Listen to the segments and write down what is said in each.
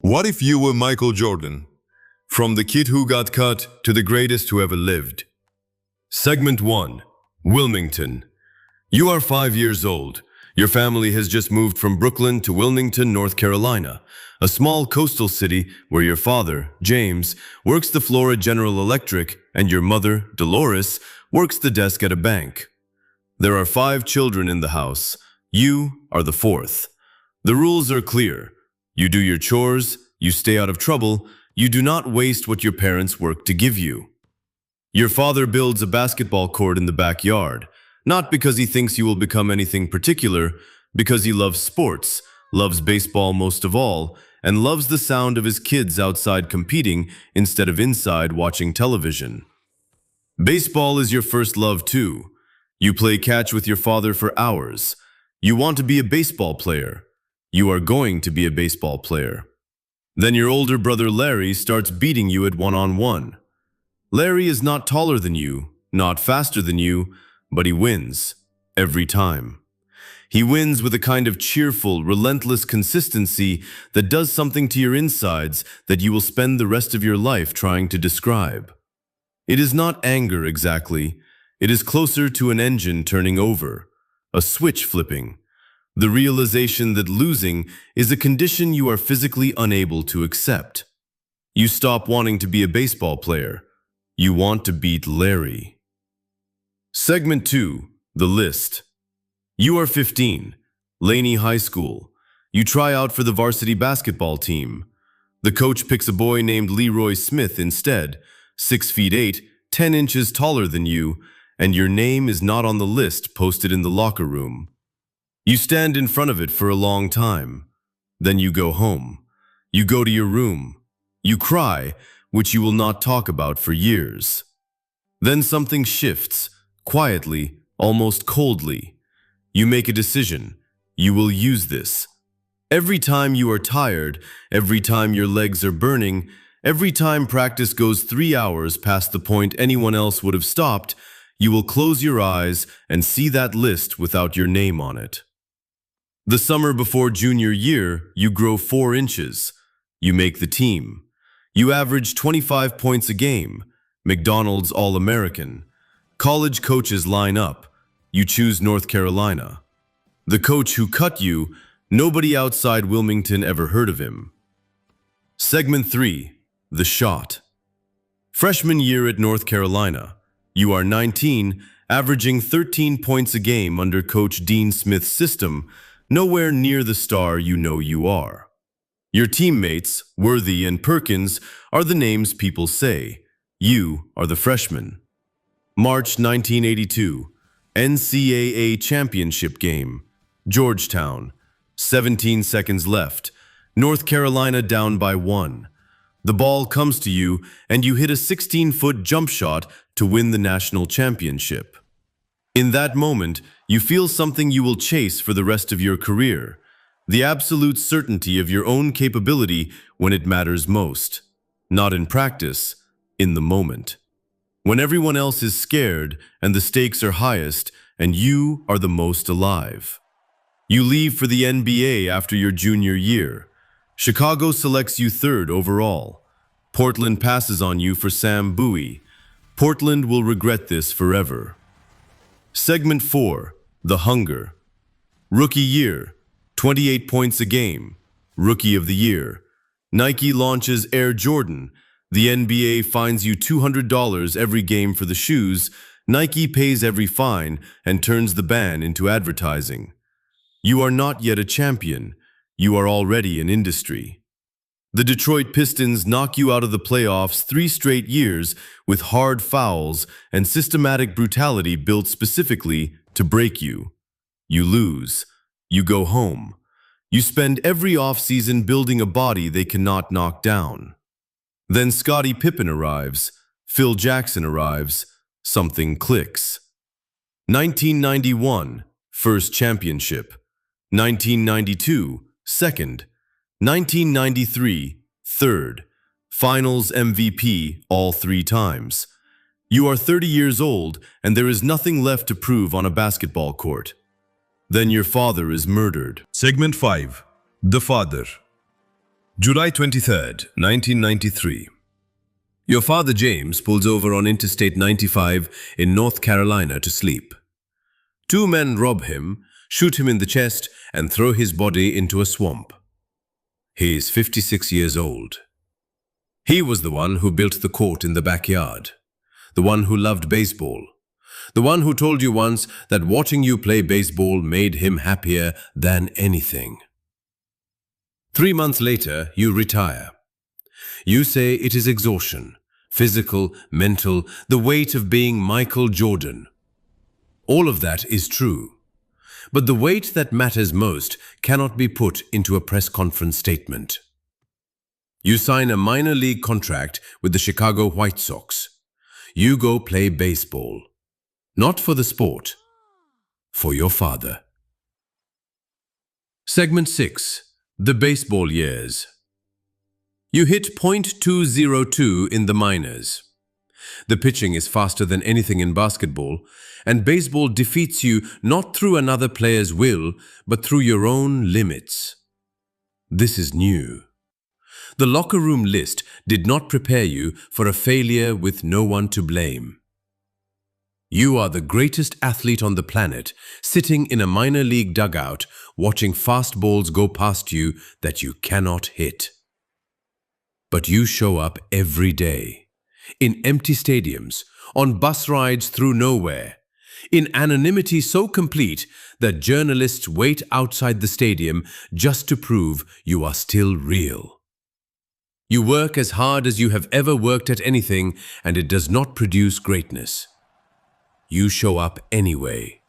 What if you were Michael Jordan? From the kid who got cut to the greatest who ever lived. Segment 1. Wilmington. You are 5 years old. Your family has just moved from Brooklyn to Wilmington, North Carolina, a small coastal city where your father, James, works the floor at General Electric and your mother, Dolores, works the desk at a bank. There are 5 children in the house. You are the 4th. The rules are clear. You do your chores, you stay out of trouble, you do not waste what your parents work to give you. Your father builds a basketball court in the backyard, not because he thinks you will become anything particular, because he loves sports, loves baseball most of all, and loves the sound of his kids outside competing instead of inside watching television. Baseball is your first love too. You play catch with your father for hours. You want to be a baseball player. You are going to be a baseball player. Then your older brother Larry starts beating you at one-on-one. Larry is not taller than you, not faster than you, but he wins every time. He wins with a kind of cheerful, relentless consistency that does something to your insides that you will spend the rest of your life trying to describe. It is not anger exactly. It is closer to an engine turning over, a switch flipping. The realization that losing is a condition you are physically unable to accept. You stop wanting to be a baseball player. You want to beat Larry. Segment 2. The List. You are 15, Laney High School. You try out for the varsity basketball team. The coach picks a boy named Leroy Smith instead, 6 feet 8, 10 inches taller than you, and your name is not on the list posted in the locker room. You stand in front of it for a long time. Then you go home. You go to your room. You cry, which you will not talk about for years. Then something shifts, quietly, almost coldly. You make a decision. You will use this. Every time you are tired, every time your legs are burning, every time practice goes 3 hours past the point anyone else would have stopped, you will close your eyes and see that list without your name on it. The summer before junior year, you grow 4 inches. You make the team. You average 25 points a game. McDonald's All-American. College coaches line up. You choose North Carolina. The coach who cut you, nobody outside Wilmington ever heard of him. Segment 3. The Shot. Freshman year at North Carolina. You are 19, averaging 13 points a game under Coach Dean Smith's system, nowhere near the star you know you are. Your teammates, Worthy and Perkins, are the names people say. You are the freshman. March 1982, NCAA championship game. Georgetown. 17 seconds left. North Carolina down by 1. The ball comes to you, and you hit a 16-foot jump shot to win the national championship. In that moment, you feel something you will chase for the rest of your career, the absolute certainty of your own capability when it matters most. Not in practice, in the moment. When everyone else is scared and the stakes are highest and you are the most alive. You leave for the NBA after your junior year. Chicago selects you 3rd overall. Portland passes on you for Sam Bowie. Portland will regret this forever. Segment 4. The Hunger. Rookie year. 28 points a game. Rookie of the year. Nike launches Air Jordan. The NBA fines you $200 every game for the shoes. Nike pays every fine and turns the ban into advertising. You are not yet a champion. You are already an industry. The Detroit Pistons knock you out of the playoffs 3 straight years with hard fouls and systematic brutality built specifically to break you. You lose. You go home. You spend every offseason building a body they cannot knock down. Then Scottie Pippen arrives. Phil Jackson arrives. Something clicks. 1991, first championship. 1992, second. 1993, third. Finals MVP all 3 times. You are 30 years old and there is nothing left to prove on a basketball court. Then your father is murdered. Segment 5. The Father. July 23rd, 1993. Your father James pulls over on Interstate 95 in North Carolina to sleep. Two men rob him, shoot him in the chest, and throw his body into a swamp. He is 56 years old. He was the one who built the court in the backyard, the one who loved baseball, the one who told you once that watching you play baseball made him happier than anything. 3 months later, you retire. You say it is exhaustion, physical, mental, the weight of being Michael Jordan. All of that is true. But the weight that matters most cannot be put into a press conference statement. You sign a minor league contract with the Chicago White Sox. You go play baseball. Not for the sport, for your father. Segment 6. The baseball years. You hit .202 in the minors. The pitching is faster than anything in basketball, and baseball defeats you not through another player's will, but through your own limits. This is new. The locker room list did not prepare you for a failure with no one to blame. You are the greatest athlete on the planet, sitting in a minor league dugout, watching fast balls go past you that you cannot hit. But you show up every day, in empty stadiums, on bus rides through nowhere, in anonymity so complete that journalists wait outside the stadium just to prove you are still real. You work as hard as you have ever worked at anything, and it does not produce greatness. You show up anyway.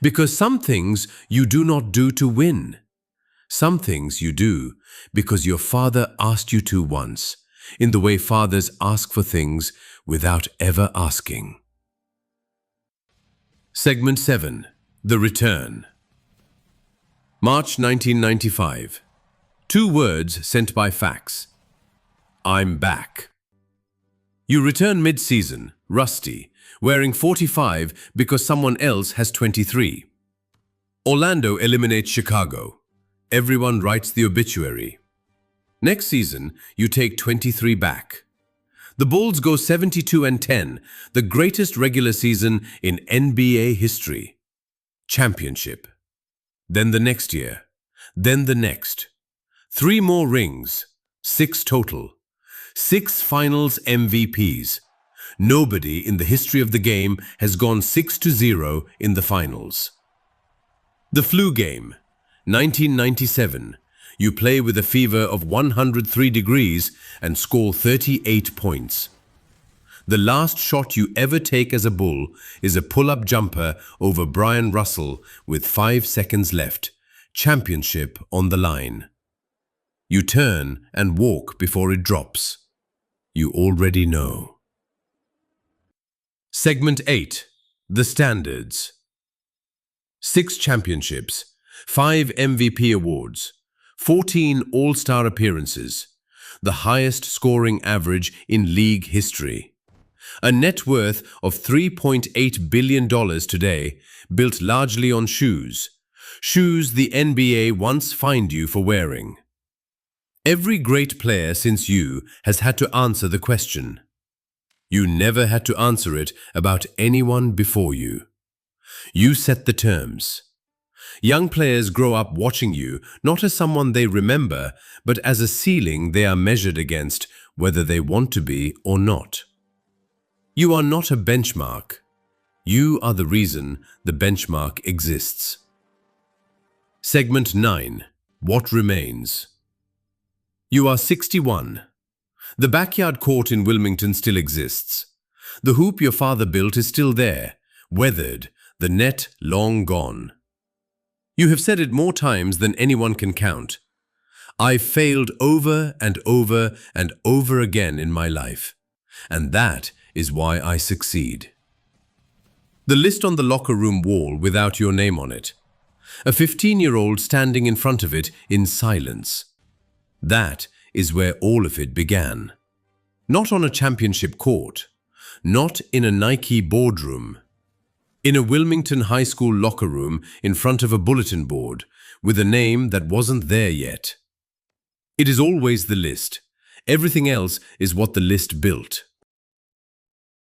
Because some things you do not do to win. Some things you do because your father asked you to once, in the way fathers ask for things without ever asking. Segment 7. The Return. March 1995. 2 words sent by fax. I'm back. You return mid-season, rusty, wearing 45 because someone else has 23. Orlando eliminates Chicago. Everyone writes the obituary. Next season, you take 23 back. The Bulls go 72-10, the greatest regular season in NBA history. Championship. Then the next year. Then the next. 3 more rings. 6 total. 6 finals MVPs. Nobody in the history of the game has gone 6-0 in the finals. The flu game. 1997. You play with a fever of 103 degrees and score 38 points. The last shot you ever take as a Bull is a pull-up jumper over Brian Russell with 5 seconds left. Championship on the line. You turn and walk before it drops. You already know. Segment 8. The Standards. 6 championships, 5 MVP awards, 14 All-Star appearances, the highest scoring average in league history. A net worth of $3.8 billion today, built largely on shoes. Shoes the NBA once fined you for wearing. Every great player since you has had to answer the question. You never had to answer it about anyone before you. You set the terms. Young players grow up watching you not as someone they remember, but as a ceiling they are measured against, whether they want to be or not. You are not a benchmark. You are the reason the benchmark exists. Segment 9. What remains? You are 61. The backyard court in Wilmington still exists. The hoop your father built is still there, weathered, the net long gone. You have said it more times than anyone can count. I've failed over and over and over again in my life, and that is why I succeed. The list on the locker room wall without your name on it. A 15-year-old standing in front of it in silence. That is where all of it began. Not on a championship court, not in a Nike boardroom, in a Wilmington high school locker room in front of a bulletin board with a name that wasn't there yet. It is always the list. Everything else is what the list built.